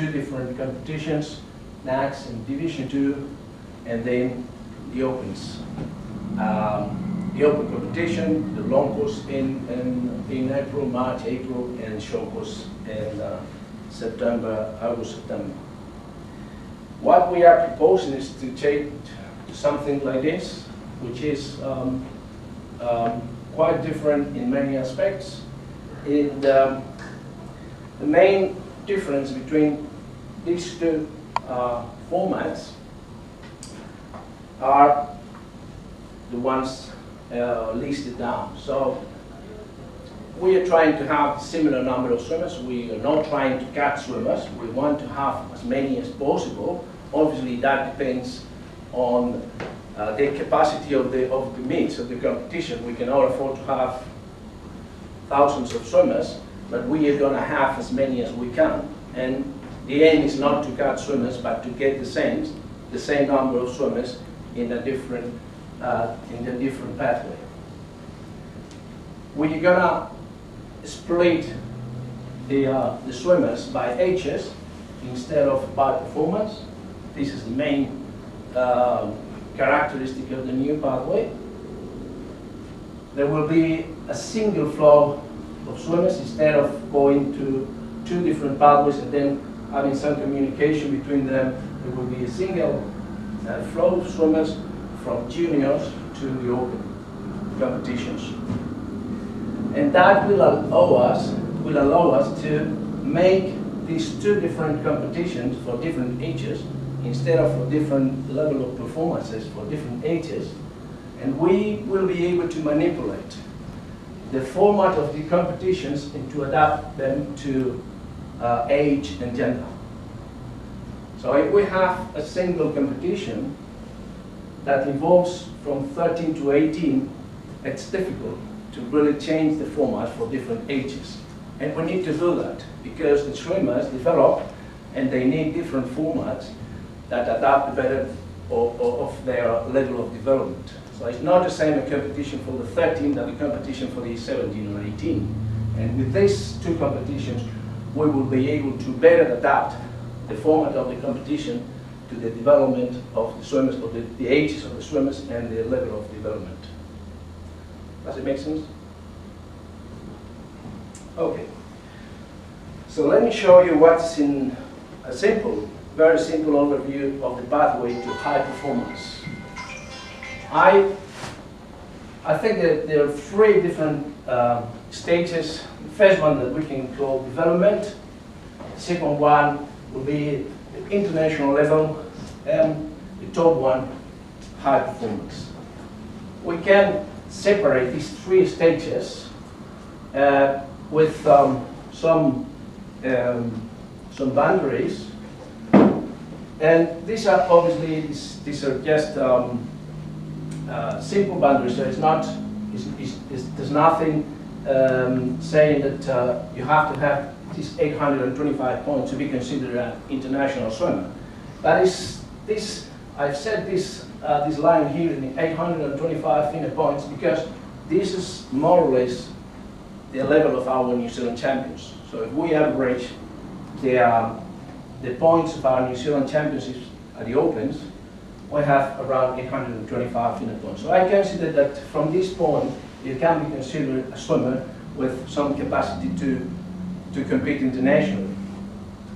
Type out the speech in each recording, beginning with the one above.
two different competitions, NACS and Division 2, and then the Opens. The Open competition, the long course in April, March, April, and short course in September, August, September. What we are proposing is to change to something like this, which is quite different in many aspects. The main difference between these two formats are the ones listed down. So we are trying to have similar number of swimmers. We are not trying to cut swimmers. We want to have as many as possible. Obviously, that depends on the capacity of the meets, of the competition. We cannot afford to have thousands of swimmers, but we are going to have as many as we can. And the aim is not to cut swimmers, but to get the same number of swimmers in a different pathway. We're going to split the swimmers by ages instead of by performance. This is the main characteristic of the new pathway. There will be a single flow of swimmers instead of going to two different pathways and then having some communication between them. There will be a single flow of swimmers from juniors to the open competitions. And that will allow us to make these two different competitions for different ages instead of for different level of performances for different ages. And we will be able to manipulate the format of the competitions and to adapt them to age and gender. So if we have a single competition that involves from 13 to 18, it's difficult to really change the format for different ages. And we need to do that because the swimmers develop and they need different formats that adapt better of their level of development. So it's not the same a competition for the 13 than the competition for the 17 or 18. And with these two competitions, we will be able to better adapt the format of the competition to the development of the swimmers, or the ages of the swimmers and the level of development. Does it make sense? Okay. So let me show you what's in a very simple overview of the pathway to high performance. I think that there are three different stages. The first one that we can call development. The second one will be the international level, and the third one, high performance. We can separate these three stages with some boundaries, and these are obviously these are just simple boundaries. So it's not there's nothing saying that you have to have these 825 points to be considered an international swimmer. That is this. I've set this line here in the 825 FINA points because this is more or less the level of our New Zealand champions. So if we average the points of our New Zealand championships at the Opens, we have around 825 FINA points. So I consider that from this point, you can be considered a swimmer with some capacity to compete internationally.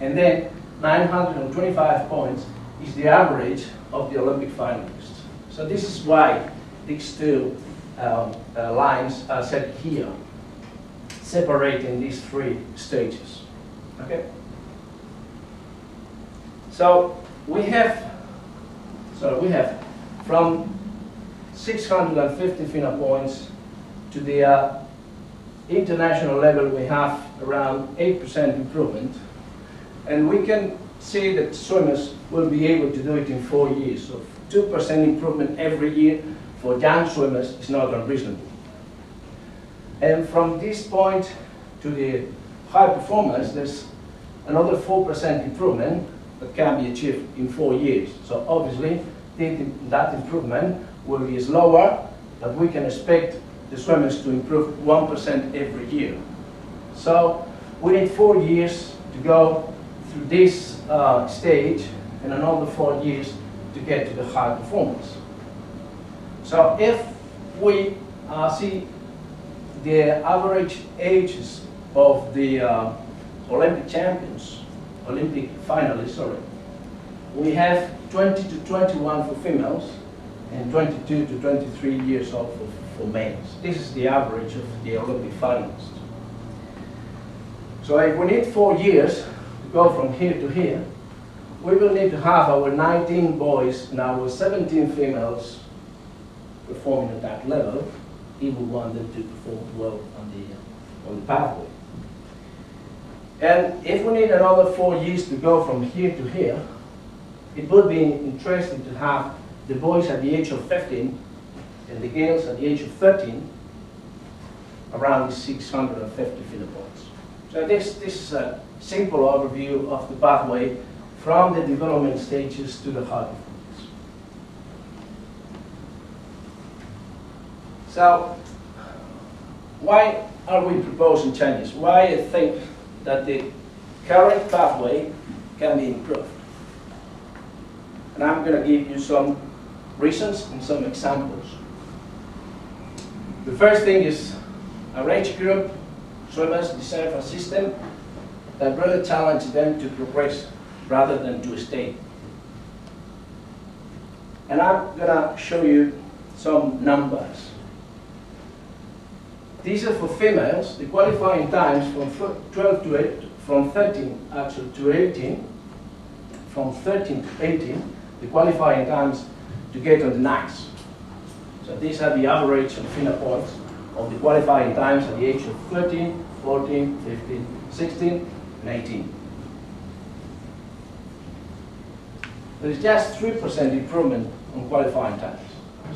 And then 925 points is the average of the Olympic finalists. So this is why these two lines are set here, separating these three stages. Okay. So we have from 650 FINA points to the international level, we have around 8% improvement, and we can see that swimmers will be able to do it in 4 years. So 2% improvement every year for young swimmers is not unreasonable. And from this point to the high performance, there's another 4% improvement that can be achieved in 4 years. So obviously, that improvement will be slower, but we can expect the swimmers to improve 1% every year. So we need 4 years to go through this stage and another 4 years to get to the high performance. So if we see the average ages of the Olympic champions, Olympic finalists, sorry, we have 20 to 21 for females and 22 to 23 years old for males. This is the average of the Olympic finalists. So if we need 4 years to go from here to here, we will need to have our 19 boys and our 17 females performing at that level if we want them to perform well on the pathway. And if we need another 4 years to go from here to here, it would be interesting to have the boys at the age of 15 and the girls at the age of 13 around 650 points. So this is a simple overview of the pathway from the development stages to the high performance. So why are we proposing changes? Why I think that the current pathway can be improved? And I'm going to give you some reasons and some examples. The first thing is our age group swimmers deserve a system that really challenges them to progress rather than to stay. And I'm going to show you some numbers. These are for females, the qualifying times from 12 to 8, from 13 actually to 18, from 13 to 18, the qualifying times to get on the NACs. So these are the average of FINA points of the qualifying times at the age of 13, 14, 15, 16, and 18. There is just 3% improvement on qualifying times.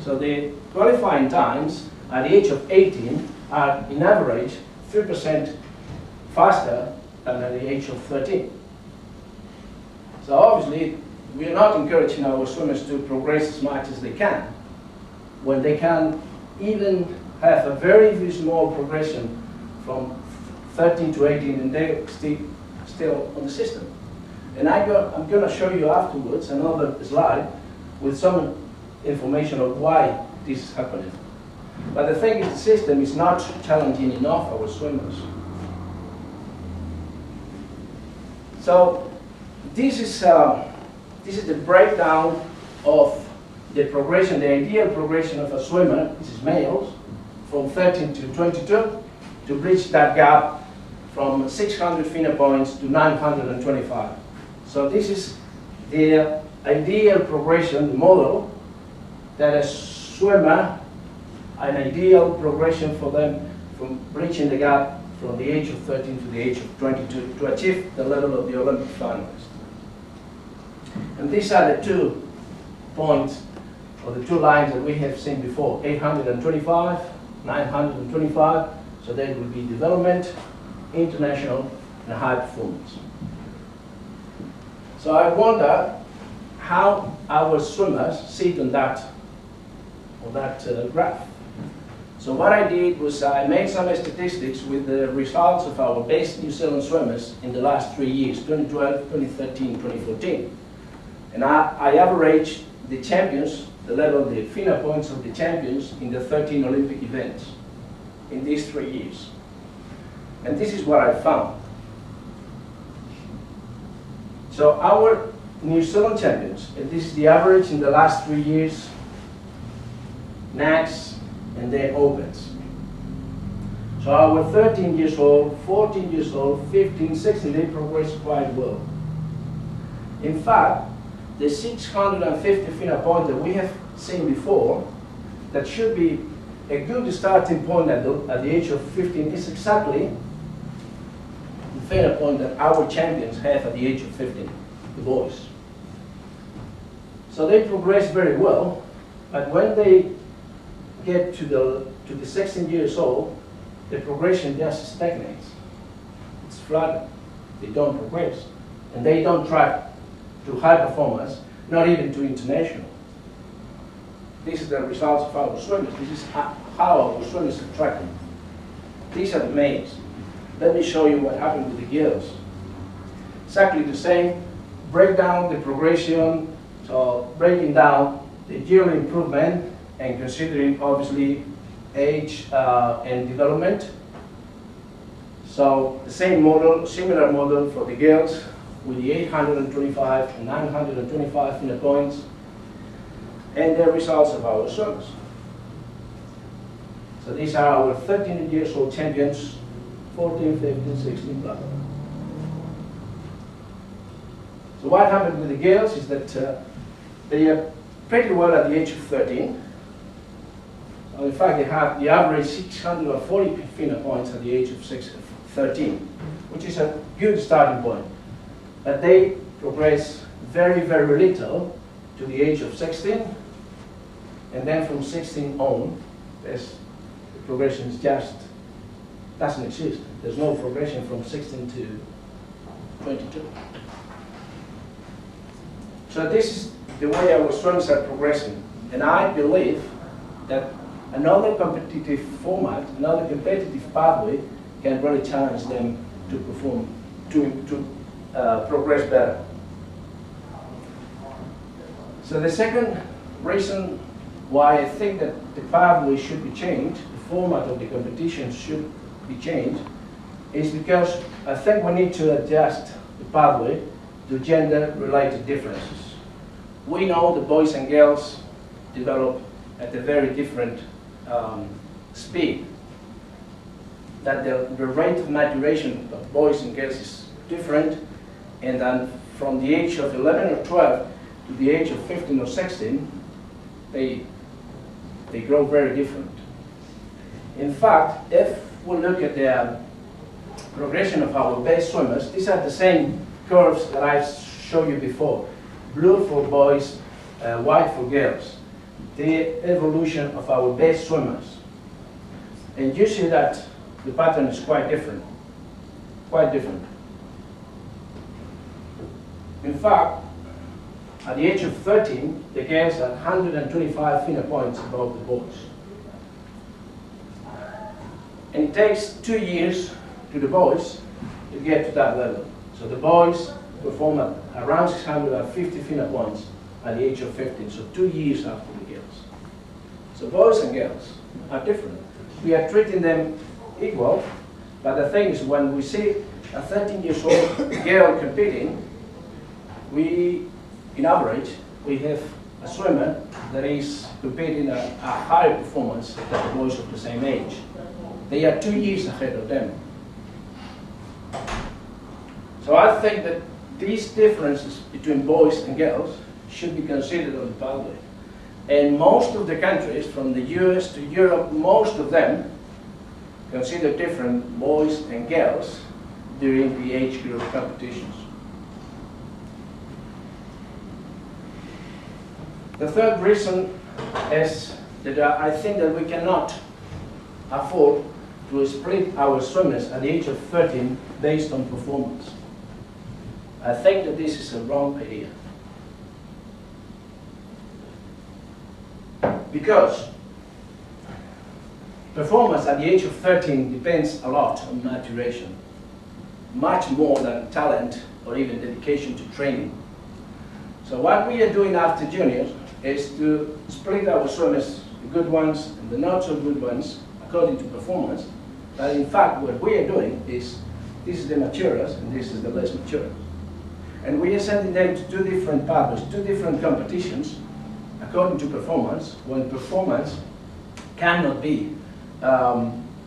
So the qualifying times at the age of 18 are, in average, 3% faster than at the age of 13. So obviously, we are not encouraging our swimmers to progress as much as they can, when they can even have a very, very small progression from 13 to 18 and they're still on the system. And I'm going to show you afterwards another slide with some information of why this is happening. But the thing is, the system is not challenging enough our swimmers. So this is the breakdown of the progression, the ideal progression of a swimmer, this is males, from 13 to 22, to bridge that gap from 600 FINA points to 925. So this is the ideal progression model that a swimmer, an ideal progression for them from bridging the gap from the age of 13 to the age of 22 to achieve the level of the Olympic finalist. And these are the 2 points, or the 2 lines that we have seen before, 825, 925, so there will be development, international, and high performance. So I wonder how our swimmers sit on that graph. So what I did was I made some statistics with the results of our best New Zealand swimmers in the last 3 years, 2012, 2013, 2014. And I averaged the champions, the level of the FINA points of the champions in the 13 Olympic events in these 3 years. And this is what I found. So our New Zealand champions, and this is the average in the last 3 years, NACs and their Opens. So our 13 years old, 14 years old, 15, 16, they progressed quite well. In fact, the 650 FINA point that we have seen before, that should be a good starting point at the age of 15, is exactly the FINA point that our champions have at the age of 15, the boys. So they progress very well, but when they get to the 16 years old, the progression just stagnates. It's flat. They don't progress, and they don't track to high performance, not even to international. This is the results of our swimmers. This is how our swimmers are tracking. These are the males. Let me show you what happened with the girls. Exactly the same, break down the progression, so breaking down the yearly improvement and considering obviously age and development. So the same model, similar model for the girls with the 825 and 925 FINA points and the results of our swimmers. So these are our 13 years old champions, 14, 15, 16, blah, blah, blah. So what happened with the girls is that they are pretty well at the age of 13. In fact, they have the average 640 FINA points at the age of 13, which is a good starting point. But they progress very, very little to the age of 16, and then from 16 on, the progression just doesn't exist. There's no progression from 16 to 22. So this is the way our swimmers are progressing, and I believe that another competitive format, another competitive pathway can really challenge them to perform, to progress better. So the second reason why I think that the pathway should be changed, the format of the competition should be changed, is because I think we need to adjust the pathway to gender-related differences. We know the boys and girls develop at a very different speed. That the rate of maturation of boys and girls is different, and then from the age of 11 or 12 to the age of 15 or 16, they grow very different. In fact, if we look at the progression of our best swimmers, these are the same curves that I showed you before. Blue for boys, white for girls. The evolution of our best swimmers. And you see that the pattern is quite different. Quite different. In fact, at the age of 13, the girls are 125 FINA points above the boys. And it takes 2 years to the boys to get to that level. So the boys perform at around 650 FINA points at the age of 15, so 2 years after the girls. So boys and girls are different. We are treating them equal, but the thing is, when we see a 13-year-old girl competing, in average, we have a swimmer that is competing at a higher performance than the boys of the same age. They are 2 years ahead of them. So I think that these differences between boys and girls should be considered on the pathway. And most of the countries, from the US to Europe, most of them consider different boys and girls during the age group competitions. The third reason is that I think that we cannot afford to split our swimmers at the age of 13 based on performance. I think that this is a wrong idea. Because performance at the age of 13 depends a lot on maturation, much more than talent or even dedication to training. So what we are doing after juniors is to split our swimmers, the good ones and the not so good ones, according to performance. But in fact, what we are doing is, this is the maturers and this is the less mature. And we are sending them to two different pathways, two different competitions, according to performance, when performance cannot be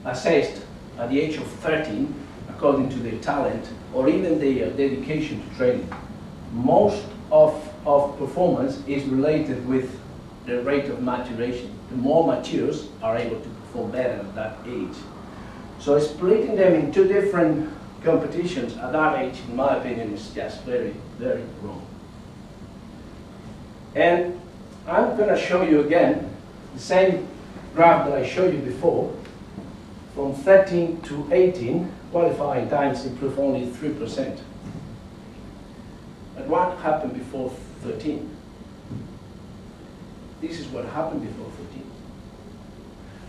assessed at the age of 13 according to their talent or even their dedication to training. Most of performance is related with the rate of maturation. The more matures are able to perform better at that age. So splitting them in two different competitions at that age, in my opinion, is just very, very wrong. And I'm going to show you again the same graph that I showed you before. From 13 to 18, qualifying times improve only 3%. But what happened before 13? This is what happened before 13.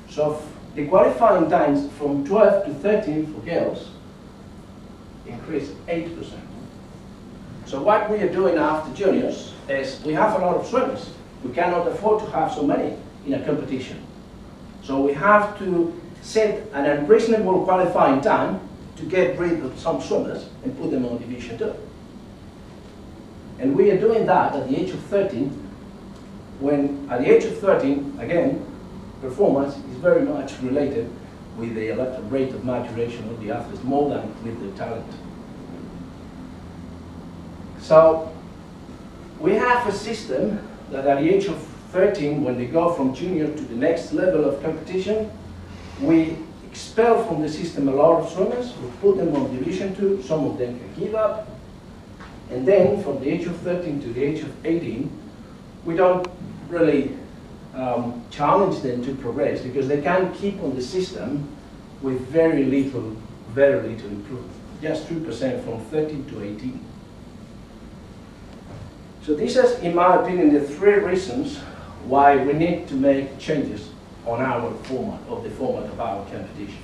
So the qualifying times from 12 to 13 for girls increased 8%. So what we are doing after juniors is we have a lot of swimmers. We cannot afford to have so many in a competition. So we have to set an unreasonable qualifying time to get rid of some swimmers and put them on Division 2. And we are doing that at the age of 13, when at the age of 13, again, performance is very much related with the rate of maturation of the athletes, more than with the talent. So we have a system that at the age of 13, when they go from junior to the next level of competition, we expel from the system a lot of swimmers, we put them on Division 2, some of them can give up, and then from the age of 13 to the age of 18, we don't really challenge them to progress because they can keep on the system with very little improvement, just 2% from 13 to 18. So these are, in my opinion, the three reasons why we need to make changes on our format, the format of our competition.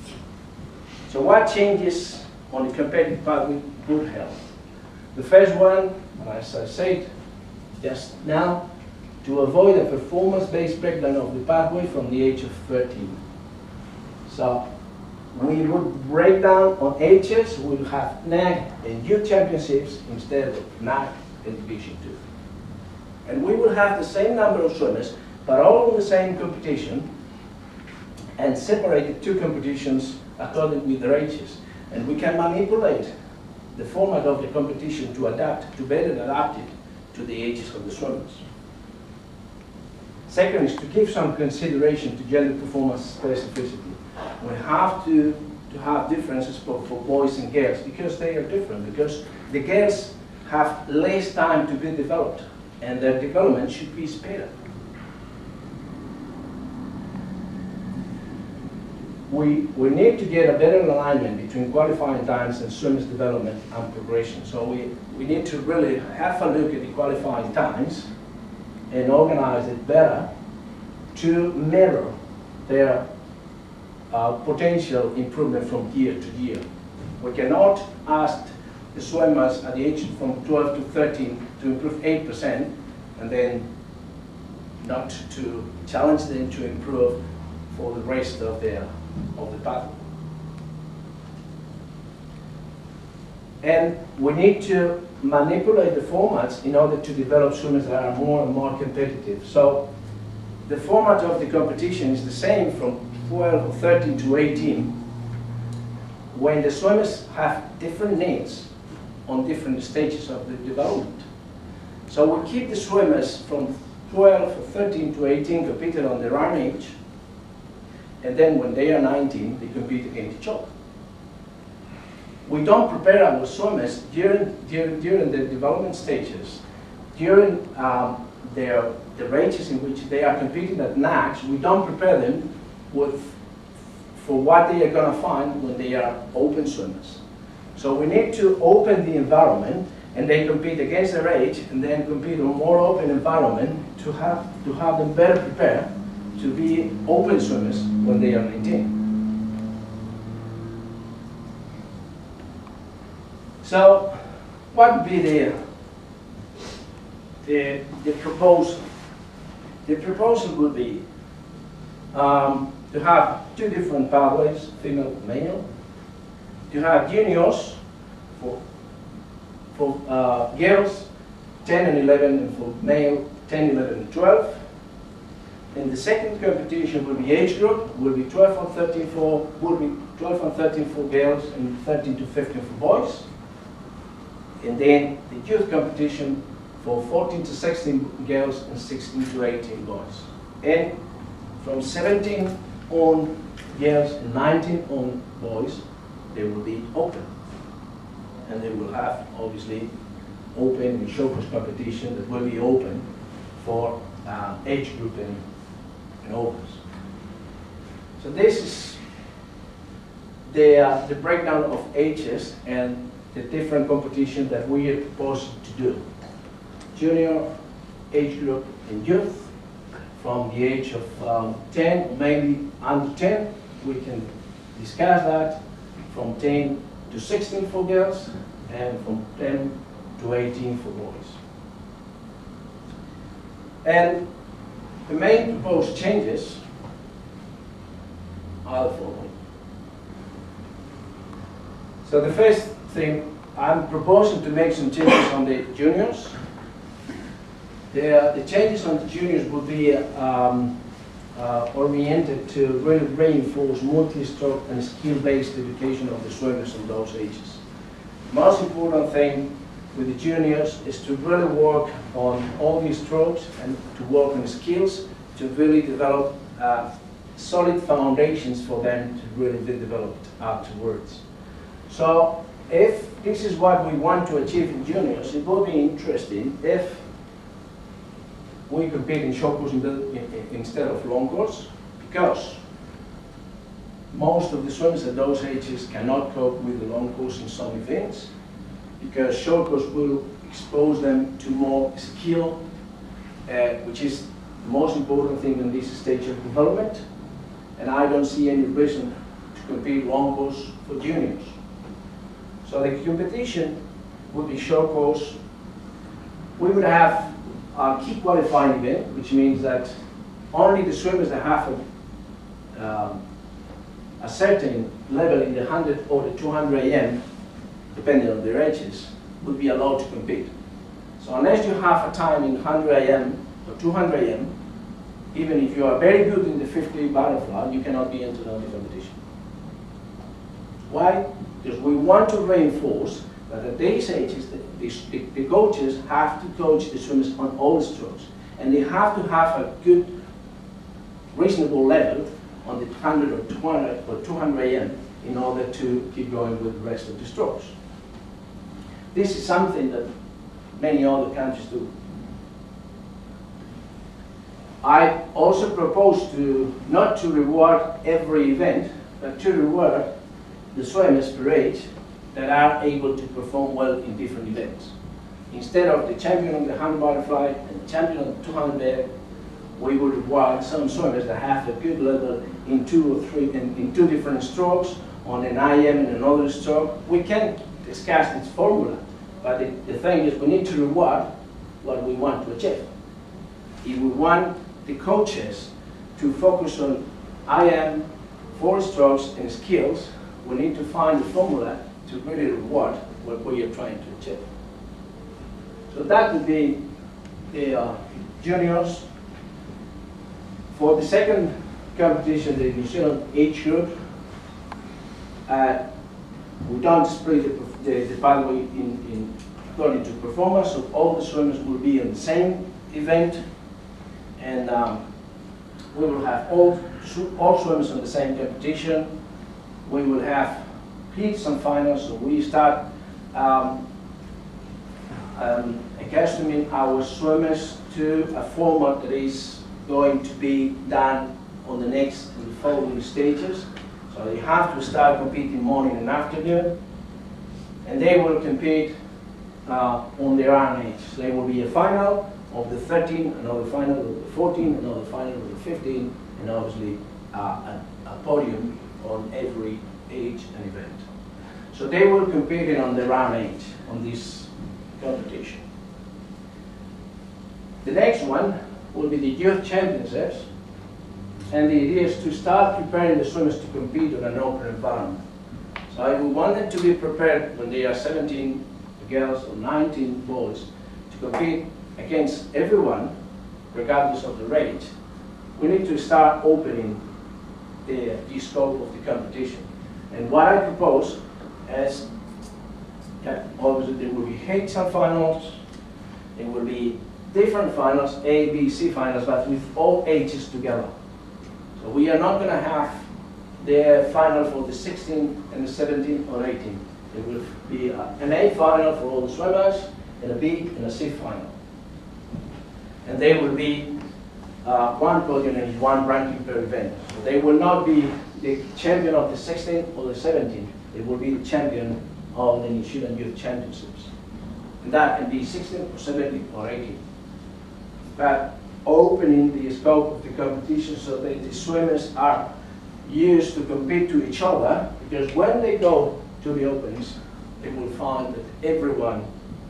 So what changes on the competitive pathway would help? The first one, as I said just now, to avoid a performance-based breakdown of the pathway from the age of 13. So we would break down on ages, we would have NAC and youth championships instead of NAC and Division 2. And we will have the same number of swimmers, but all in the same competition, and separate the two competitions according with their ages. And we can manipulate the format of the competition to better adapt it to the ages of the swimmers. Second is to give some consideration to gender performance specificity. We have to have differences for boys and girls because they are different, because the girls have less time to be developed and their development should be sped up. We need to get a better alignment between qualifying times and swimmers' development and progression. So we need to really have a look at the qualifying times and organize it better to mirror their potential improvement from year to year. We cannot ask the swimmers at the age from 12 to 13 to improve 8% and then not to challenge them to improve for the rest of the pathway. And we need to manipulate the formats in order to develop swimmers that are more and more competitive. So the format of the competition is the same from 12 or 13 to 18 when the swimmers have different needs on different stages of the development. So we keep the swimmers from 12 or 13 to 18 competing on their own age, and then when they are 19, they compete against each other. We don't prepare our swimmers during the development stages, during the ranges in which they are competing at NACs. We don't prepare them for what they are going to find when they are open swimmers. So we need to open the environment and they compete against their age and then compete on a more open environment to have them better prepared to be open swimmers when they are 19. So what would be the proposal? The proposal would be to have two different pathways, female and male, to have juniors for girls 10 and 11 and for male 10, 11 and 12. And the second competition will be age group, will be 12 and 13 for girls and 13 to 15 for boys. And then the youth competition for 14 to 16 girls and 16 to 18 boys. And from 17 on girls and 19 on boys, they will be open. And they will have, obviously, open and showcase competition that will be open for age group and overs. So this is the breakdown of ages and the different competition that we are proposing to do. Junior, age group, and youth from the age of 10, maybe under 10. We can discuss that from 10 to 16 for girls and from 10 to 18 for boys. And the main proposed changes are the following. So the first thing, I'm proposing to make some changes on the juniors. The changes on the juniors will be oriented to really reinforce multi-stroke and skill-based education of the swimmers in those ages. The most important thing with the juniors is to really work on all these strokes and to work on skills to really develop solid foundations for them to really be developed afterwards. So if this is what we want to achieve in juniors, it will be interesting if we compete in short course instead of long course, because most of the swimmers at those ages cannot cope with the long course in some events, because short course will expose them to more skill, which is the most important thing in this stage of development, and I don't see any reason to compete long course for juniors. So the competition would be short course. We would have a key qualifying event, which means that only the swimmers that have a certain level in the 100 or the 200 AM, depending on their ages, would be allowed to compete. So unless you have a time in 100 AM or 200 AM, even if you are very good in the 50 butterfly, you cannot be entered on the competition. Why? Because we want to reinforce that at these ages, the coaches have to coach the swimmers on all strokes, and they have to have a good, reasonable level on the 100 or 200 or 200 AM in order to keep going with the rest of the strokes. This is something that many other countries do. I also propose not to reward every event, but to reward the swimmers per age that are able to perform well in different events. Instead of the champion on the 100 butterfly and the champion on the 200 air, we will reward some swimmers that have a good level in two different strokes, on an IM and another stroke. We can discuss this formula, but the thing is we need to reward what we want to achieve. If we want the coaches to focus on IM, 4 strokes and skills, we need to find the formula to really reward what we are trying to achieve. So that would be the juniors. For the second competition, the New Zealand age group, we don't split the pathway in according to performance, so all the swimmers will be in the same event, and we will have all swimmers in the same competition. We will have heats and finals, so we start accustoming our swimmers to a format that is going to be done on the next and the following stages. So they have to start competing morning and afternoon, and they will compete on their own age. There will be a final of the 13, another final of the 14, another final of the 15, and obviously a podium on every age and event. So they will compete on their own age on this competition. The next one will be the youth championships, and the idea is to start preparing the swimmers to compete on an open environment. So we want them to be prepared when they are 17 girls or 19 boys to compete against everyone, regardless of their age. We need to start opening the scope of the competition. And what I propose is that obviously there will be heats and finals, there will be different finals, A, B, C finals, but with all ages together. So we are not going to have the final for the 16 and the 17 or 18. There will be an A final for all the swimmers, and a B and a C final. And there will be one podium and one ranking per event. So they will not be the champion of the 16 or the 17. They will be the champion of the New Zealand Youth Championships. And that can be 16 or 17 or 18. But opening the scope of the competition so that the swimmers are used to compete to each other, because when they go to the openings, they will find that everyone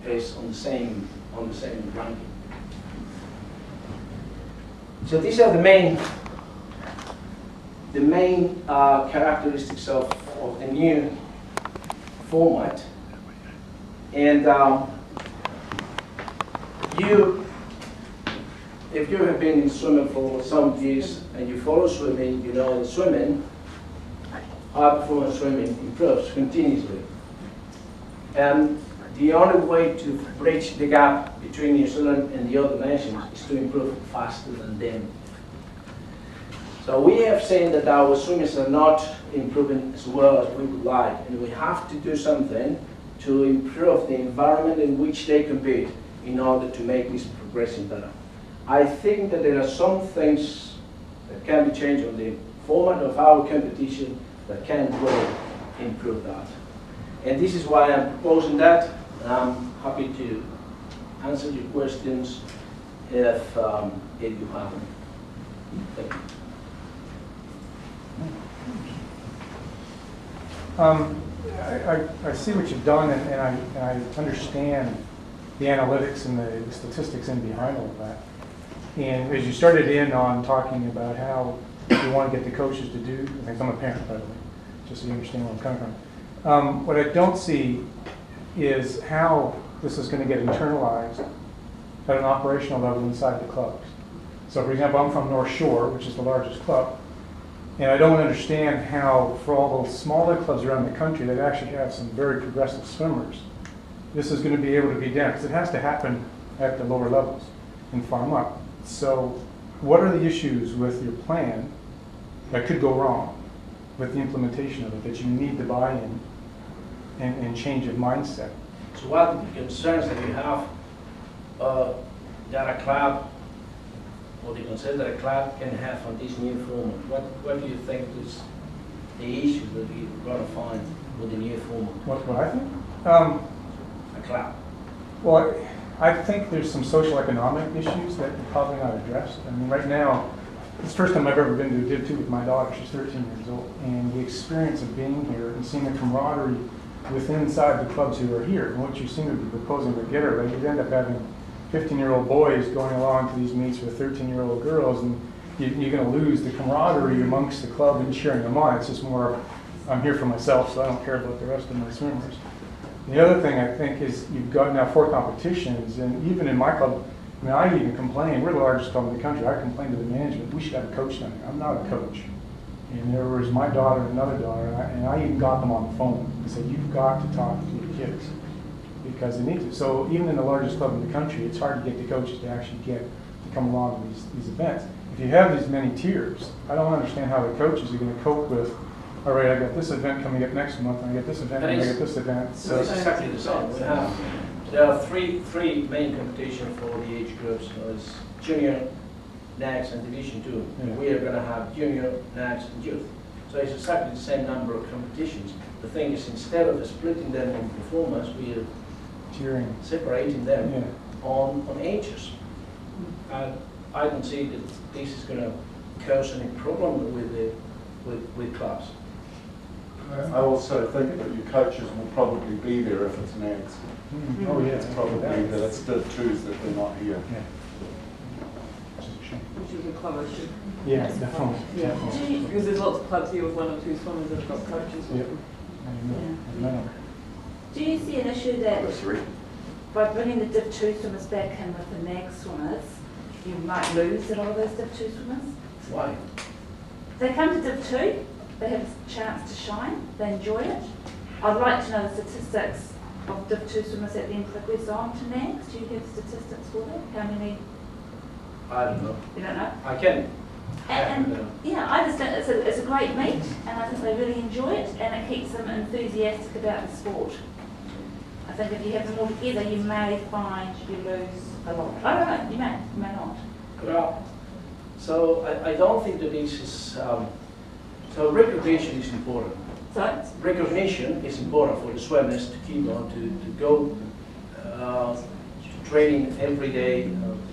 is on the same ranking. So these are the main characteristics of the new format. And if you have been in swimming for some years and you follow swimming, you know that swimming, high performance swimming, improves continuously. And the only way to bridge the gap between New Zealand and the other nations is to improve faster than them. So we have seen that our swimmers are not improving as well as we would like, and we have to do something to improve the environment in which they compete in order to make this progression better. I think that there are some things that can be changed on the format of our competition that can really improve that. And this is why I'm proposing that. I'm happy to answer your questions if you have them. Thank you. I see what you've done, and I understand the analytics and the statistics in behind all of that. And as you started in on talking about how you want to get the coaches to do, I think I'm a parent, by the way, just so you understand where I'm coming from. What I don't see is how this is going to get internalized at an operational level inside the clubs. So for example, I'm from North Shore, which is the largest club, and I don't understand how for all those smaller clubs around the country that actually have some very progressive swimmers, this is going to be able to be done, because it has to happen at the lower levels and farm up. So what are the issues with your plan that could go wrong with the implementation of it that you need to buy in and change of mindset? So what are the concerns that you have that a club, or the concerns that a club can have on this new format? What do you think is the issue that you're going to find with the new format? What I think? A club. Well, I think there's some social economic issues that are probably not addressed. I mean, right now, it's the first time I've ever been to a Div 2 with my daughter. She's 13 years old. And the experience of being here and seeing the camaraderie within inside the clubs who are here, and what you seem to be proposing to get her, like you end up having 15-year-old boys going along to these meets with 13-year-old girls, and you're going to lose the camaraderie amongst the club and cheering them on. It's just more, I'm here for myself, so I don't care about the rest of my swimmers. The other thing I think is you've got now 4 competitions, and even in my club, I mean, I even complain, we're the largest club in the country, I complain to the management, we should have a coach down here. I'm not a coach. And there was my daughter and another daughter, and I even got them on the phone and said, you've got to talk to the kids, because they need to. So even in the largest club in the country, it's hard to get the coaches to actually get to come along to these events. If you have these many tiers, I don't understand how the coaches are going to cope with, all right, I got this event coming up next month, and I got this event, and I got this event. So it's exactly the same. There are three main competitions for the age groups. It's junior, NACS, and Division 2. Yeah. We are going to have junior, NACS, and youth. So it's exactly the same number of competitions. The thing is, instead of splitting them on performance, we are separating them on ages. I don't see that this is going to cause any problem with clubs. I also think that your coaches will probably be there if it's NAGs. Mm-hmm. Oh yeah, it's probably that it's Div 2s that they're not here. Yeah. Which is a club issue. Yeah, definitely. Yeah. Definitely. Because there's lots of clubs here with 1 or 2 swimmers that have got coaches. Yep. Yeah. Do you see an issue that by bringing the Div 2 swimmers back in with the NAG swimmers, you might lose a lot of those Div 2 swimmers? Why? They come to Div 2, they have a chance to shine, they enjoy it. I'd like to know the statistics of Div 2 swimmers that then progress on to NAGs. Do you have statistics for that? How many? I don't know. You don't know? I can. And yeah, I just think it's a great meet, and I think they really enjoy it, and it keeps them enthusiastic about the sport. I think if you have them all together, you may find you lose a lot. I don't know, you may not. Well, so I don't think that this is, so recognition is important. So? Recognition is important for the swimmers to keep on, to go to training every day,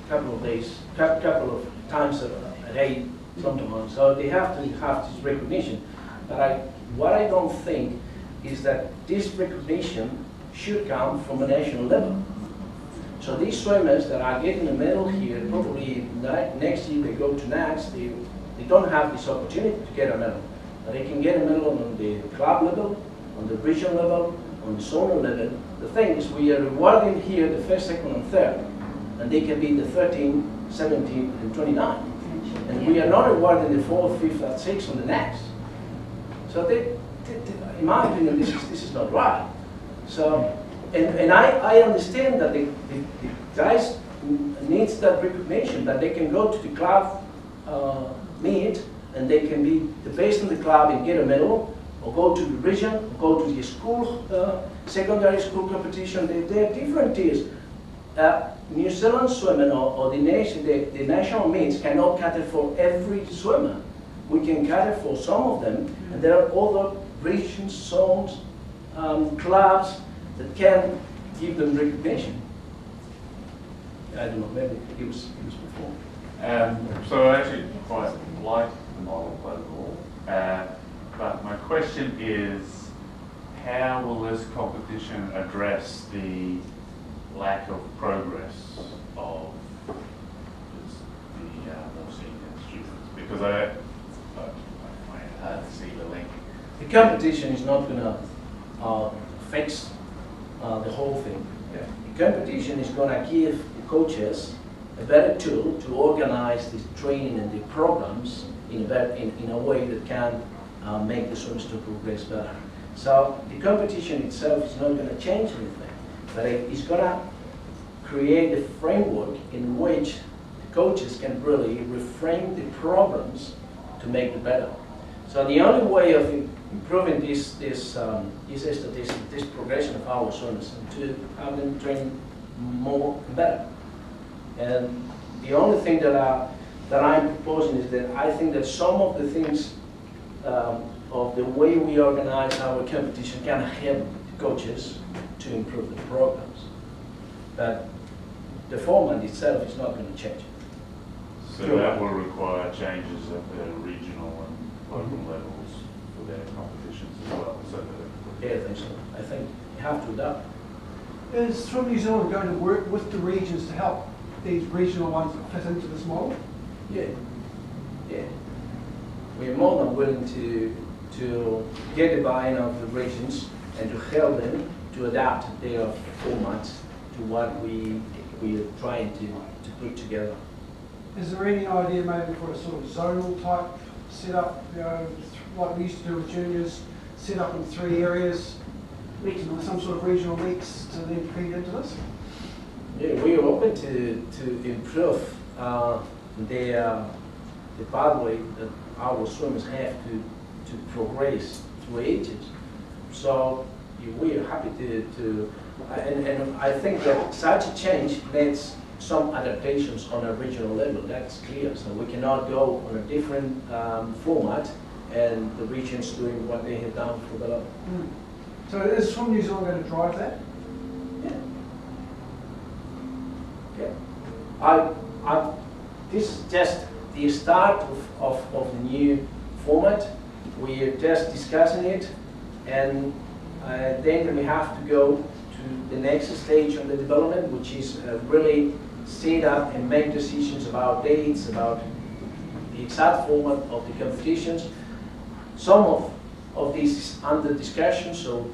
couple of times a day sometimes. So they have to have this recognition. But what I don't think is that this recognition should come from a national level. So these swimmers that are getting a medal here, probably next year they go to NACS, they don't have this opportunity to get a medal. But they can get a medal on the club level, on the regional level, on the zonal level. The thing is we are rewarding here the first, second, and third. And they can be the 13, 17, and 29. And we are not rewarding the 4th, 5th, and 6th on the NACS. So in my opinion, this is not right. So, and I understand that the guys needs that recognition, that they can go to the club meet and they can be the best in the club and get a medal, or go to the region, or go to the school, secondary school competition. There are different tiers. New Zealand swimming or the national meets cannot cater for every swimmer. We can cater for some of them, and there are other regions, zones, clubs that can give them recognition. I don't know, maybe it was before. So I actually quite like the model overall, but my question is, how will this competition address the lack of progress of the more senior students? Because I find it hard to see the link. The competition is not going to fix the whole thing. Yeah. The competition is going to give the coaches a better tool to organize the training and the programs in a way that can make the swimmers to progress better. So the competition itself is not going to change anything, but it's going to create a framework in which the coaches can really reframe the programs to make it better. So the only way of improving this progression of our swimmers and to have them train more and better. And the only thing that I'm proposing is that I think that some of the things of the way we organize our competition can help the coaches to improve the programs. But the format itself is not going to change. So that will require changes at the regional and local levels for their competitions as well. So that Yeah, I think so. I think you have to adapt. Is Swim New Zealand going to work with the regions to help these regional ones fit into this model? Yeah. We're more than willing to get the buy-in of the regions and to help them to adapt their formats to what we are trying to put together. Is there any idea maybe for a sort of zonal type setup, like we used to do with juniors, set up in 3 areas, some sort of regional meets to then feed into this? Yeah, we are open to improve the pathway that our swimmers have to progress through ages. So we are happy to and I think that such a change needs some adaptations on a regional level. That's clear. So we cannot go on a different format and the regions doing what they have done for the last. So is Swim New Zealand going to drive that? Yeah. This is just the start of the new format. We are just discussing it, and then we have to go to the next stage of the development, which is really set up and make decisions about dates, about the exact format of the competitions. Some of this is under discussion, so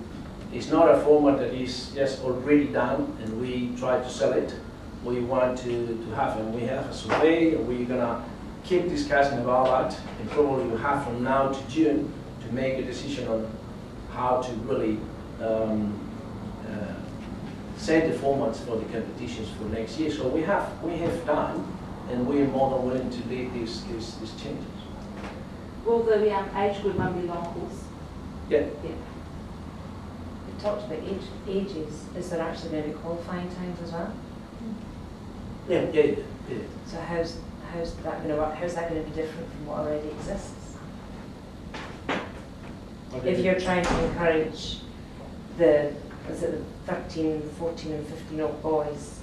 it's not a format that is just already done and we try to sell it. We want to have, and we have a survey, and we're going to keep discussing about that, and probably we'll have from now to June to make a decision on how to really set the formats for the competitions for next year. So we have time, and we are more than willing to lead these changes. Will the age group one be long course? Yeah. We've talked about ages. Is there actually going to be qualifying times as well? Yeah. So how's that going to work? How's that going to be different from what already exists? If you're trying to encourage the 13, 14 and 15-year-old boys,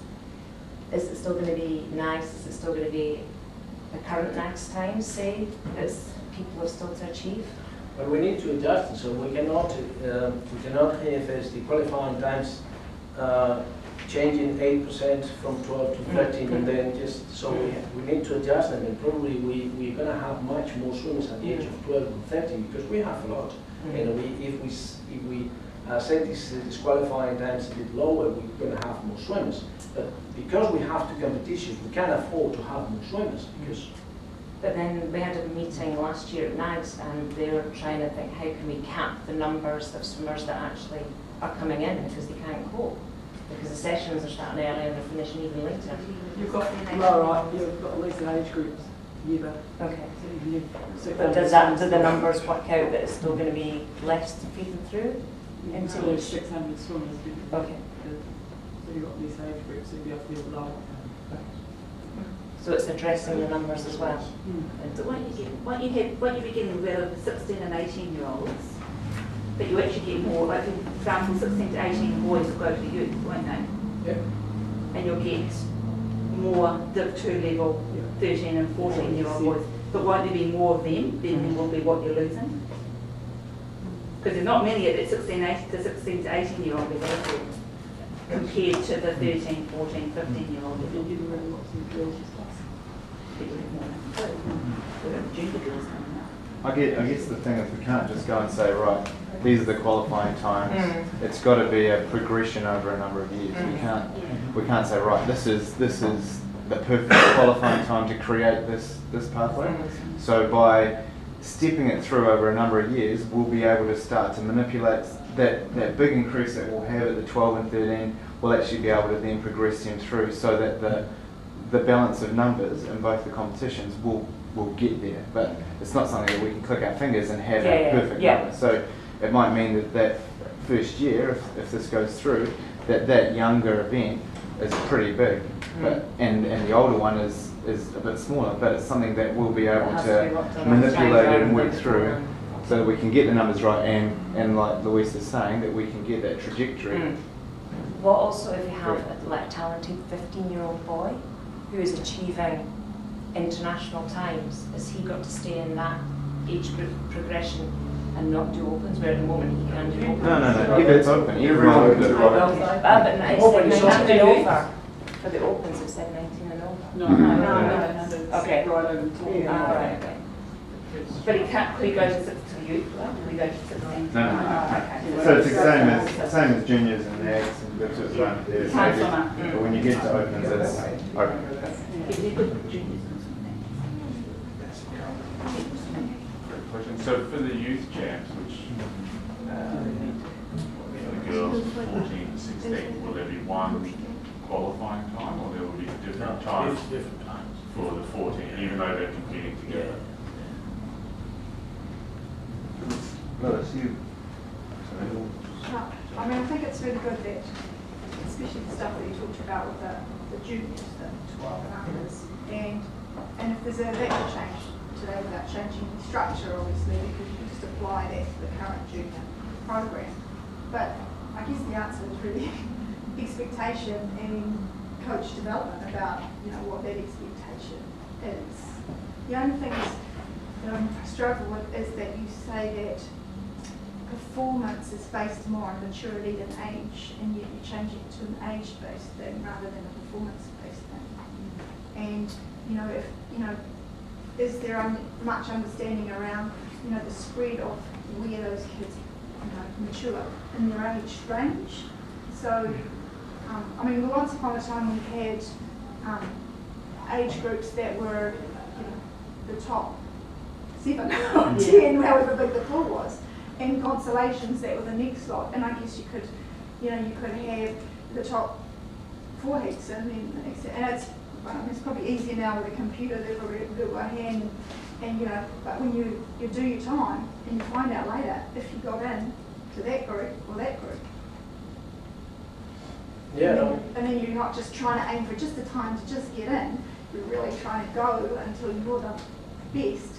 is it still going to be nice? Is it still going to be the current next time, say, as people are still to achieve? But we need to adjust, so we cannot have as the qualifying times changing 8% from 12 to 13, and then just, so we need to adjust, and then probably we're going to have much more swimmers at the age of 12 and 13, because we have a lot. And if we set this disqualifying times a bit lower, we're going to have more swimmers. But because we have two competitions, we can't afford to have more swimmers, because But then we had a meeting last year at NAGS and they were trying to think, how can we cap the numbers of swimmers that actually are coming in because they can't cope? Because the sessions are starting early and they're finishing even later. You've got, right, you've got at least the age groups, yeah. Okay. So But do the numbers work out that it's still going to be less to feed them through? Into those 600 swimmers. Okay. So you've got these age groups, so you have to be lower. So it's addressing the numbers as well. So won't you be getting rid of the 16 and 18-year-olds, but you actually get more, like for example, 16 to 18 boys will go to youth, won't they? yeah. And you'll get more Div 2 level 13 and 14-year-old boys. But won't there be more of them, then there will be what you're losing? Because there's not many at that 16 to 18-year-old level compared to the 13, 14, 15-year-old You're level. getting rid of lots of girls and stuff. People have more. We've got junior girls coming up. I guess the thing is we can't just go and say, right, these are the qualifying times. It's got to be a progression over a number of years. We can't say, right, this is the perfect qualifying time to create this pathway. So by stepping it through over a number of years, we'll be able to start to manipulate that big increase that we'll have at the 12 and 13. We'll actually be able to then progress them through so that the balance of numbers in both the competitions will get there. But it's not something that we can click our fingers and have a perfect number. So it might mean that first year, if this goes through, that younger event is pretty big, but and the older one is a bit smaller, but it's something that we'll be able to manipulate it and work through so that we can get the numbers right, and like Luis is saying, that we can get that trajectory. Well, also if you have a talented 15-year-old boy who is achieving international times, has he got to stay in that age group progression and not do opens, where at the moment he can do opens? No, if it's open, everyone will do it right. But it said 19 and over. For the opens it said 19 and over. No. Okay. Right over the top. Right, okay. But he can't, could he go to the youth, right? Could he go to 16? No. So it's the same as juniors and nags and bits of fun. But when you get to opens, it's open. If you put juniors and something. Great question. So for the youth jams, which for the girls 14 to 16, will there be one qualifying time, or there will be different times for the 14, even though they're competing together? I mean, I think it's really good that, especially the stuff that you talked about with the juniors, the 12 and unders, and if there's that could change today without changing the structure, obviously, because you can just apply that to the current junior program. But I guess the answer is really expectation and coach development about, what that expectation is. The only thing that I struggle with is that you say that performance is based more on maturity than age, and yet you're changing it to an age-based thing rather than a performance-based thing. And is there much understanding around the spread of where those kids mature in their age range? So, once upon a time we had age groups that were the top 7 or 10, however big the pool was, and consolations that were the next lot. And I guess you could have the top 4 heats and then the next. And it's probably easier now with a computer. They've already do it by hand, and But when you do your time and you find out later if you got in to that group or that group. Yeah. And then you're not just trying to aim for just the time to just get in. You're really trying to go until you're the best,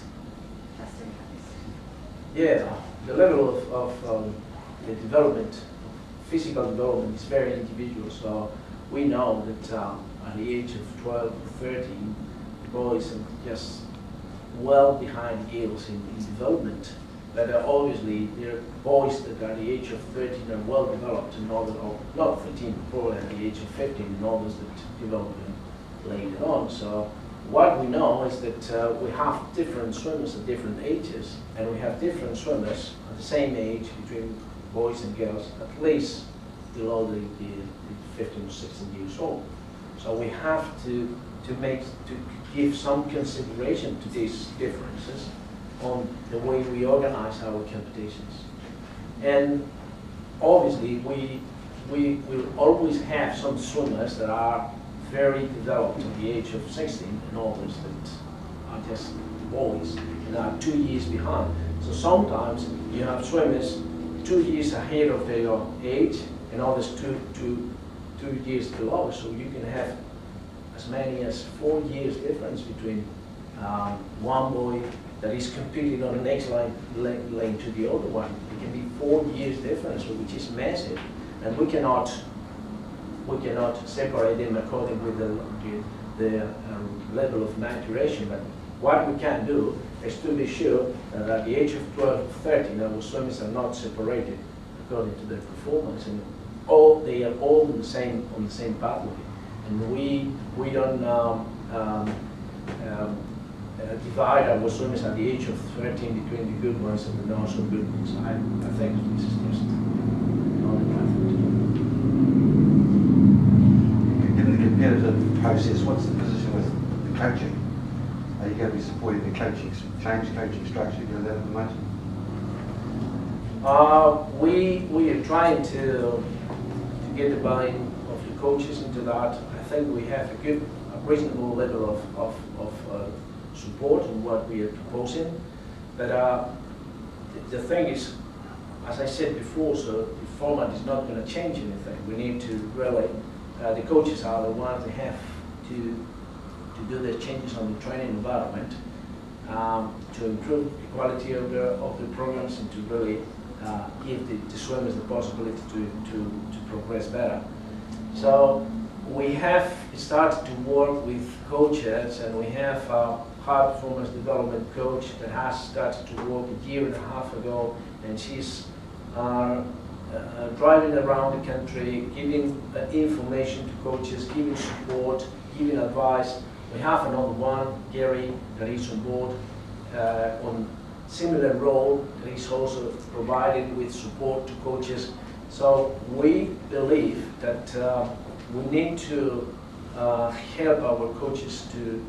just in case. Yeah, the level of the development, physical development is very individual. So we know that at the age of 12 to 13, the boys are just well behind girls in development. But obviously, there are boys that are at the age of 13 are well developed, and others, or not 13, probably at the age of 15, and others that develop later on. So what we know is that we have different swimmers at different ages, and we have different swimmers at the same age between boys and girls, at least below the 15 or 16 years old. So we have to give some consideration to these differences on the way we organize our competitions. And obviously we will always have some swimmers that are very developed at the age of 16 and others that are just boys and are 2 years behind. So sometimes you have swimmers 2 years ahead of their age and others two years below. So you can have as many as 4 years difference between one boy that is competing on the next lane to the other one. It can be 4 years difference, which is massive, and we cannot separate them according with the level of maturation. But what we can do is to be sure that at the age of 12, 13, our swimmers are not separated according to their performance, and they are all on the same pathway. And we don't divide our swimmers at the age of 13 between the good ones and the not so good ones. I think this is just not the method. Given the competitive process, what's the position with the coaching? Are you going to be supporting the coaching structure given that at the moment? We are trying to get the buy-in of the coaches into that. I think we have a reasonable level of support in what we are proposing. But the thing is, as I said before, so the format is not going to change anything. We need to really, the coaches are the ones that have to do the changes on the training environment to improve the quality of the programs and to really give the swimmers the possibility to progress better. So we have started to work with coaches, and we have a high performance development coach that has started to work a year and a half ago, and she's driving around the country, giving information to coaches, giving support, giving advice. We have another one, Gary, that is on board on similar role, that is also provided with support to coaches. So we believe that we need to help our coaches to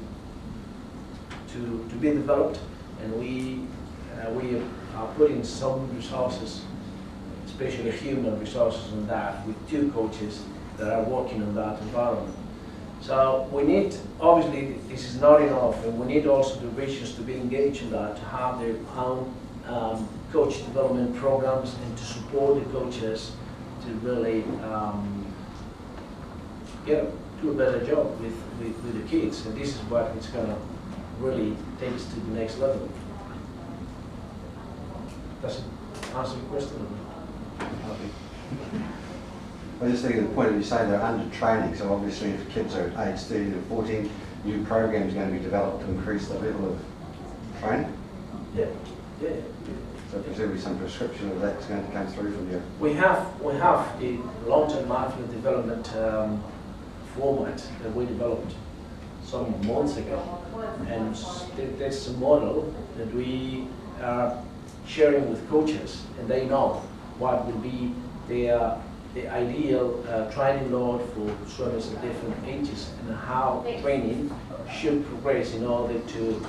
be developed, and we are putting some resources, especially human resources, on that with 2 coaches that are working on that environment. So we need, obviously this is not enough, and we need also the regions to be engaged in that, to have their own coach development programs and to support the coaches to really do a better job with the kids. And this is what it's going to really take us to the next level. Does it answer your question? I was just thinking the point of you saying they're under training, so obviously if kids are at age 13 to 14, new programs are going to be developed to increase the level of training? Yeah. So presumably some prescription of that's going to come through from you. We have the long-term athlete development format that we developed some months ago, and that's a model that we are sharing with coaches, and they know what will be the ideal training load for swimmers at different ages and how training should progress in order to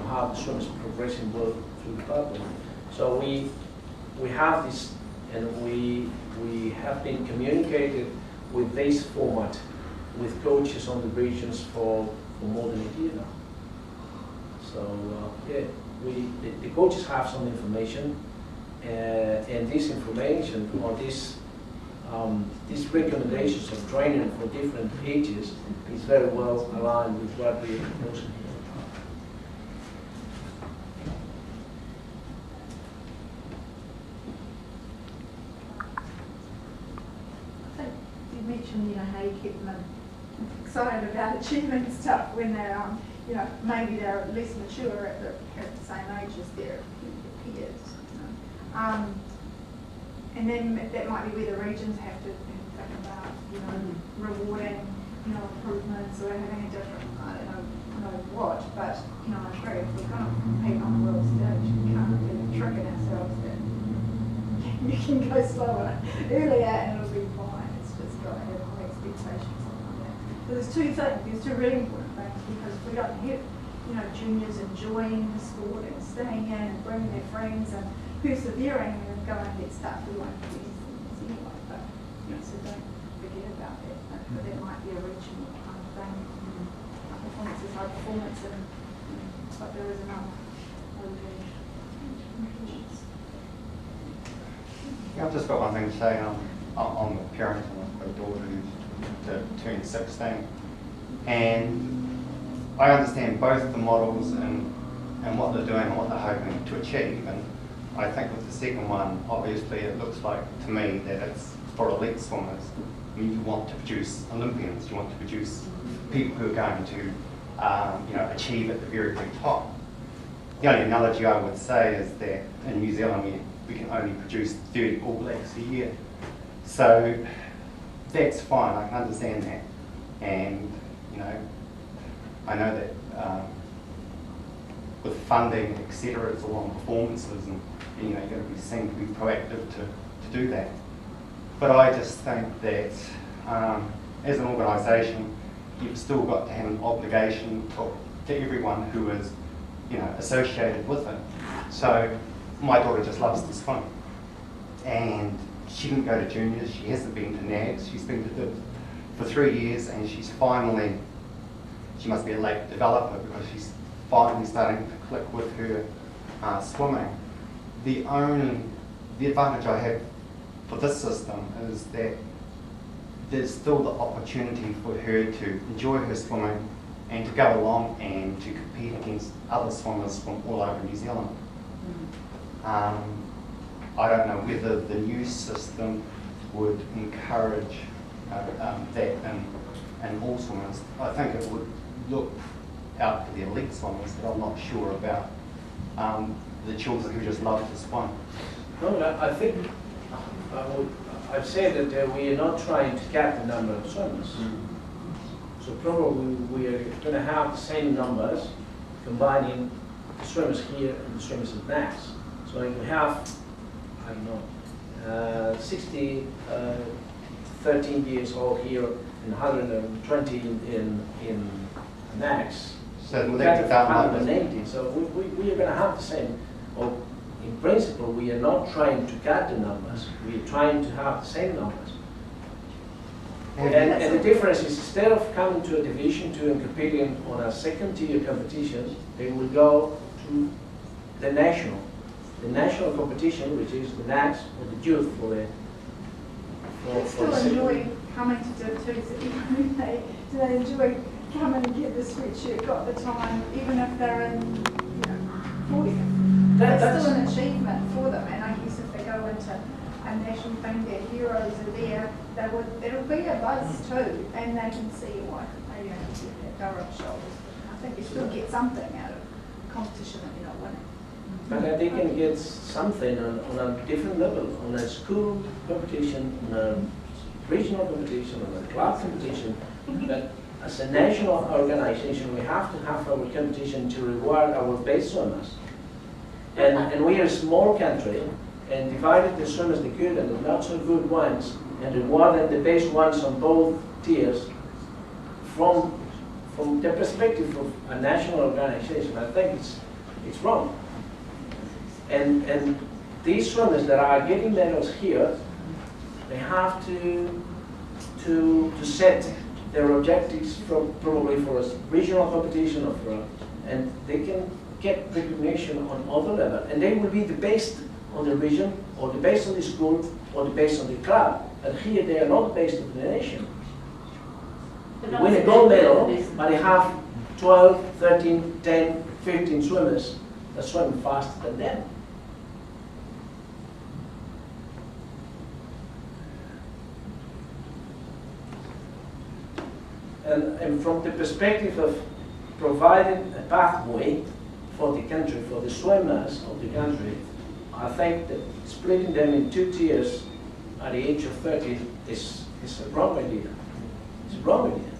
have the swimmers progressing well through the pathway. So we have this, and we have been communicated with this format with coaches on the regions for more than a year now. So the coaches have some information, and this information or these recommendations of training for different ages is very well aligned with what we are proposing. I think you mentioned, how you keep them excited about achievement stuff when they're, maybe they're less mature at the same age as their peers. And then that might be where the regions have to think about, you know, rewarding, you know, improvements or having a different, I don't know what, but, you know, I agree, if we're going to compete on the world stage, we can't be tricking ourselves that you can go slower earlier and it'll be fine. It's just got to have high expectations on that. So there's two things, there's two really important things, because if we don't have, you know, juniors enjoying the sport and staying in and bringing their friends and persevering and going and get stuck, we won't do anything anyway. But, you know, so don't forget about that. But that might be a regional kind of thing. Performance is high performance, and but there is enough. I've just got one thing to say. I'm the parent of a daughter who's turned 16, and I understand both the models and what they're doing and what they're hoping to achieve. And I think with the second one, obviously it looks like to me that it's for elite swimmers. I mean, you want to produce Olympians, you want to produce people who are going to you know, achieve at the very, very top. The only analogy I would say is that in New Zealand we can only produce 30 All Blacks a year. So that's fine, I can understand that. And, you know, I know that with funding, etc., it's all on performances, and you know, you've got to be seen to be proactive to do that. But I just think that as an organisation, you've still got to have an obligation to everyone who is, you know, associated with it. So my daughter just loves to swim, and she didn't go to juniors, she hasn't been to NAGs, she's been to DIBS for 3 years, and she's finally, she must be a late developer because she's finally starting to click with her swimming. The advantage I have for this system is that there's still the opportunity for her to enjoy her swimming and to go along and to compete against other swimmers from all over New Zealand. I don't know whether the new system would encourage that in all swimmers. I think it would look out for the elite swimmers, but I'm not sure about the children who just love to swim. No, I think I'd say that we are not trying to cap the number of swimmers. So probably we are going to have the same numbers, combining the swimmers here and the swimmers at NACS. So if we have, I don't know, 60, 13 years old here and 120 in NACS, so will that be done 180. So we are going to have the same. Or in principle, we are not trying to cut the numbers. We are trying to have the same numbers. And the difference is, instead of coming to a Division 2 and competing on a second-tier competition, they will go to the national competition, which is the NACS or the youth for the. They still enjoy coming to do do they enjoy coming and get the sweatshirt, got the time, even if they're in, you know, 40th. That's still an achievement for them, and I guess if they go into a national thing, their heroes are there, it'll be a buzz too, and they can see why maybe I can get that go up shoulders. I think you still get something out of competition that you're not winning. But they can get something on a different level, on a school competition, on a regional competition, on a club competition. But as a national organization, we have to have our competition to reward our best swimmers. And we are a small country, and divided the swimmers, the good and the not so good ones, and rewarded the best ones on both tiers from the perspective of a national organization. I think it's wrong. And these swimmers that are getting medals here, they have to set their objectives probably for a regional competition and they can get recognition on other level, and they will be the best on the region, or the best on the school, or the best on the club. And here they are not based on the nation. They win a gold medal, but they have 12, 13, 10, 15 swimmers that swim faster than them. And from the perspective of providing a pathway for the country, for the swimmers of the country, I think that splitting them in 2 tiers at the age of 30 is a wrong idea. It's a wrong idea.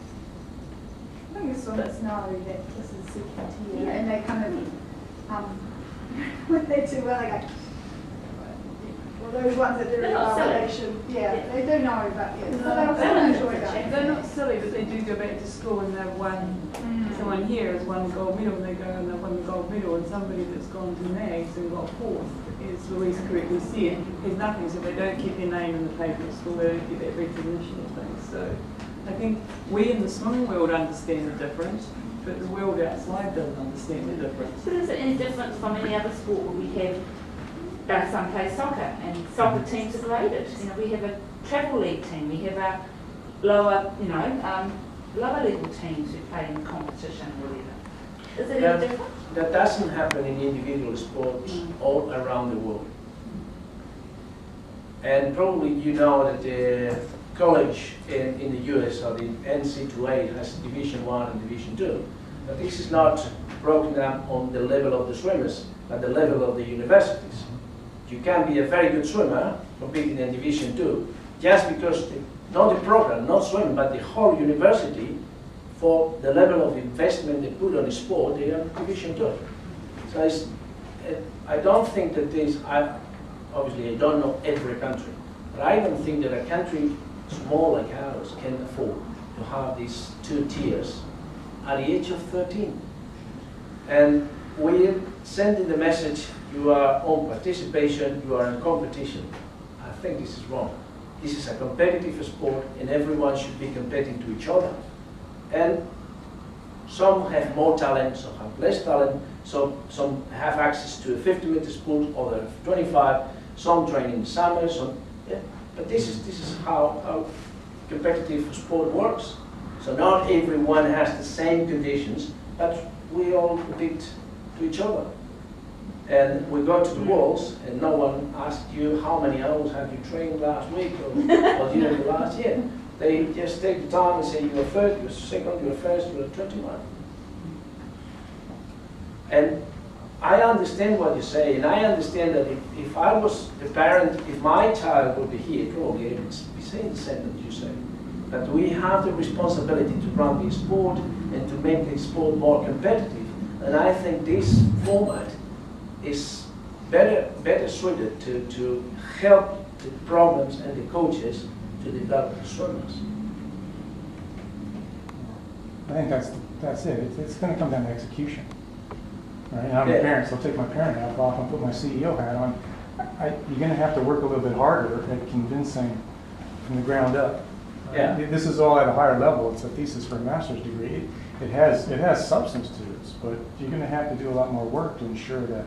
I think the swimmers know that this is second tier, and they kind of, when they do well, they go, well, those ones that do They're not silly. validation, yeah, they do know, but yeah, so they'll They still don't enjoy that. They're not silly, but they do go back to school and they've won. Someone here has won the gold medal, and they go and they've won the gold medal, and somebody that's gone to NAGS and got fourth, as Louise correctly said, has nothing, so they don't keep their name in the paper at school, they don't get that recognition and things. So I think we in the swimming world understand the difference, but the world outside doesn't understand the difference. So is it any different from any other sport where we have, some play soccer, and soccer teams are graded? You know, we have a travel league team, we have a lower, lower level teams who play in competition or whatever. Is it any different? That doesn't happen in individual sports all around the world. And probably you know that the college in the US, or the NCAA, has Division 1 and Division 2. But this is not broken up on the level of the swimmers, but the level of the universities. You can be a very good swimmer competing in Division 2, just because, not the program, not swimming, but the whole university, for the level of investment they put on the sport, they are Division 2. So I don't think that obviously I don't know every country, but I don't think that a country small like ours can afford to have these 2 tiers at the age of 13. And we're sending the message, you are on participation, you are in competition. I think this is wrong. This is a competitive sport, and everyone should be competing to each other. And some have more talent, some have less talent, some have access to a 50-meter pool, others 25, some train in the summer, but this is how competitive sport works. So not everyone has the same conditions, but we all compete to each other. And we go to the walls, and no one asks you how many hours have you trained last week or during the last year. They just take the time and say you are first, you are second, you are first, you are 21. And I understand what you say, and I understand that if I was the parent, if my child would be here, probably I would be saying the same that you say. But we have the responsibility to run the sport and to make the sport more competitive. And I think this format is better suited to help the programs and the coaches to develop the swimmers. I think that's it. It's going to come down to execution. Right? And I'm a parent, so I'll take my parent hat off and put my CEO hat on. You're going to have to work a little bit harder at convincing from the ground up. Yeah. This is all at a higher level. It's a thesis for a master's degree. It has substance to it, but you're going to have to do a lot more work to ensure that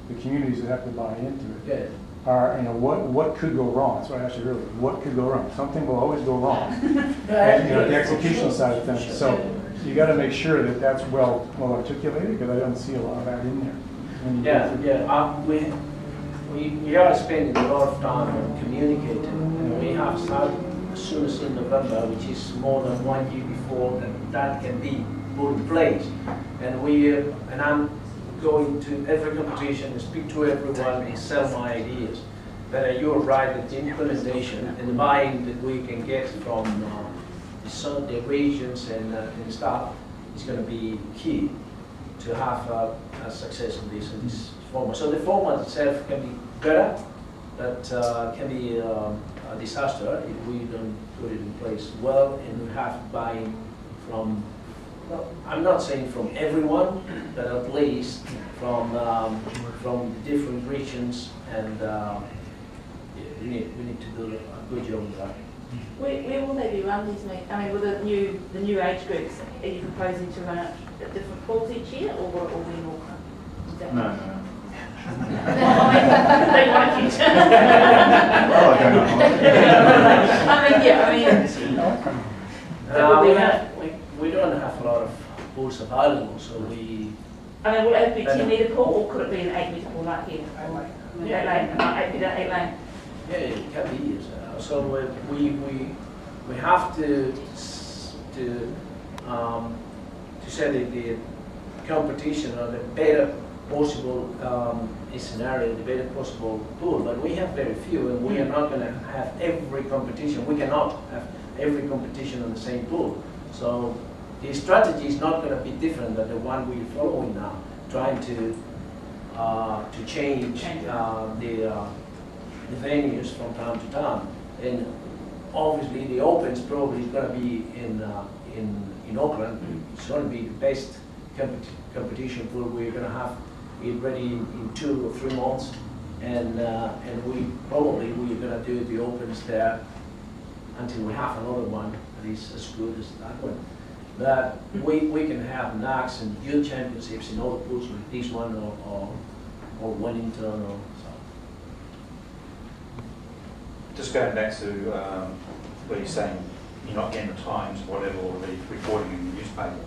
the communities that have to buy into it are, what could go wrong? That's what I asked you earlier. What could go wrong? Something will always go wrong. And the execution side of things. So you got to make sure that that's well articulated, because I don't see a lot of that in there. We are spending a lot of time on communicating, and we have started as soon as in November, which is more than 1 year before that can be put in place. And I'm going to every competition and speak to everyone and sell my ideas. But you're right that the implementation and the buy-in that we can get from the regions and staff is going to be key to have a success in this format. So the format itself can be better, but can be a disaster if we don't put it in place well, and we have buy-in from, well, I'm not saying from everyone, but at least from the different regions, and we need to do a good job of that. Where will they be run these meetings? I mean, with the new age groups, are you proposing to run it at different pools each year, or will it all be in Auckland? No. They want you to. Oh, I don't know. We don't have a lot of pools available, so we. I mean, will it be 10-metre pool, or could it be an 8-metre pool like here? 8 lane, 8 lane. Yeah, it can be. So we have to set the competition on a better possible scenario, debate a possible pool, but we have very few, and we are not going to have every competition. We cannot have every competition on the same pool. So the strategy is not going to be different than the one we're following now, trying to change the venues from town to town. And obviously the Opens probably is going to be in Auckland. It's going to be the best competition pool. We're going to have it ready in 2 or 3 months, and we're going to do the Opens there until we have another one that is as good as that one. But we can have NACs and youth championships in other pools like this one or Wellington or so. Just going back to where you're saying you're not getting the Times, whatever, or the reporting in the newspaper.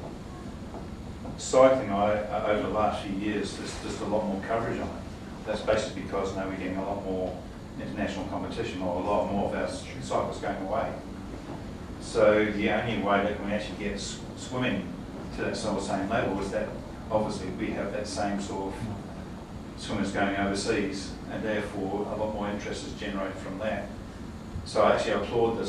Cycling, over the last few years, there's just a lot more coverage on it. That's basically because now we're getting a lot more international competition, or a lot more of our cyclists going away. So the only way that we actually get swimming to that sort of same level is that obviously we have that same sort of swimmers going overseas, and therefore a lot more interest is generated from that. So I actually applaud this